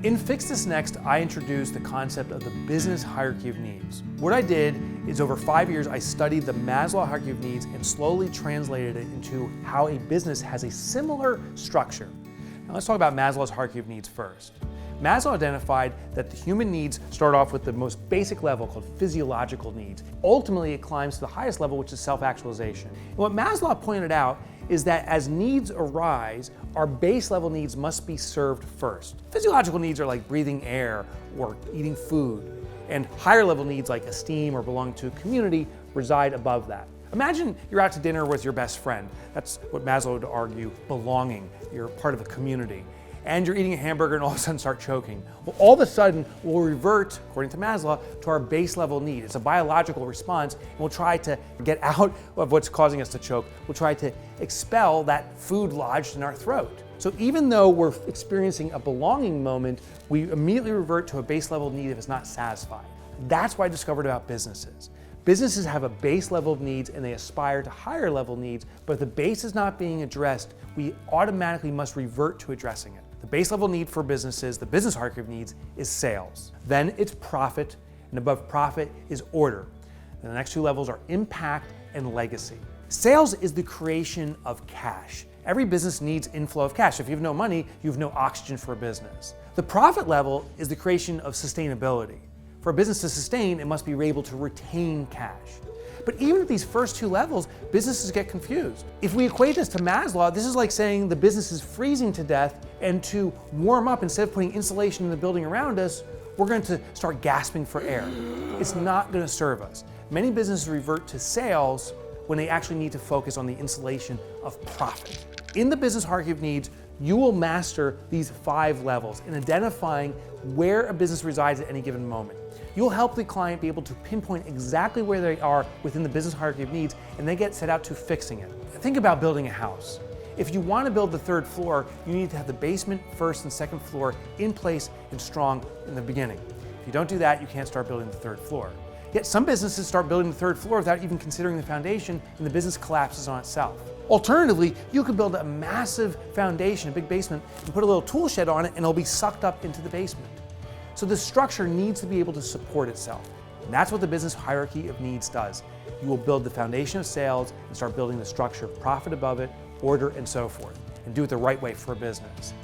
In Fix This Next, I introduced the concept of the business hierarchy of needs. What I did is over 5 years, I studied the Maslow hierarchy of needs and slowly translated it into how a business has a similar structure. Now let's talk about Maslow's hierarchy of needs first. Maslow identified that the human needs start off with the most basic level called physiological needs. Ultimately, it climbs to the highest level, which is self-actualization. And what Maslow pointed out is that as needs arise, our base level needs must be served first. Physiological needs are like breathing air or eating food, and higher level needs like esteem or belonging to a community reside above that. Imagine you're out to dinner with your best friend. That's what Maslow would argue, belonging. You're part of a community. And you're eating a hamburger and all of a sudden start choking. Well, all of a sudden, we'll revert, according to Maslow, to our base level need. It's a biological response, and we'll try to get out of what's causing us to choke. We'll try to expel that food lodged in our throat. So even though we're experiencing a belonging moment, we immediately revert to a base level need if it's not satisfied. That's what I discovered about businesses. Businesses have a base level of needs and they aspire to higher level needs, but if the base is not being addressed, we automatically must revert to addressing it. The base level need for businesses, the business hierarchy of needs, is sales. Then it's profit, and above profit is order. And the next two levels are impact and legacy. Sales is the creation of cash. Every business needs inflow of cash. If you have no money, you have no oxygen for a business. The profit level is the creation of sustainability. For a business to sustain, it must be able to retain cash. But even at these first two levels, businesses get confused. If we equate this to Maslow, this is like saying the business is freezing to death, and to warm up, instead of putting insulation in the building around us, we're going to start gasping for air. It's not going to serve us. Many businesses revert to sales when they actually need to focus on the insulation of profit. In the business hierarchy of needs, you will master these 5 levels in identifying where a business resides at any given moment. You'll help the client be able to pinpoint exactly where they are within the business hierarchy of needs, and they get set out to fixing it. Think about building a house. If you want to build the 3rd floor, you need to have the basement, 1st, and 2nd floor in place and strong in the beginning. If you don't do that, you can't start building the 3rd floor. Yet some businesses start building the 3rd floor without even considering the foundation, and the business collapses on itself. Alternatively, you could build a massive foundation, a big basement, and put a little tool shed on it, and it'll be sucked up into the basement. So the structure needs to be able to support itself. And that's what the business hierarchy of needs does. You will build the foundation of sales and start building the structure of profit above it, order, and so forth, and do it the right way for a business.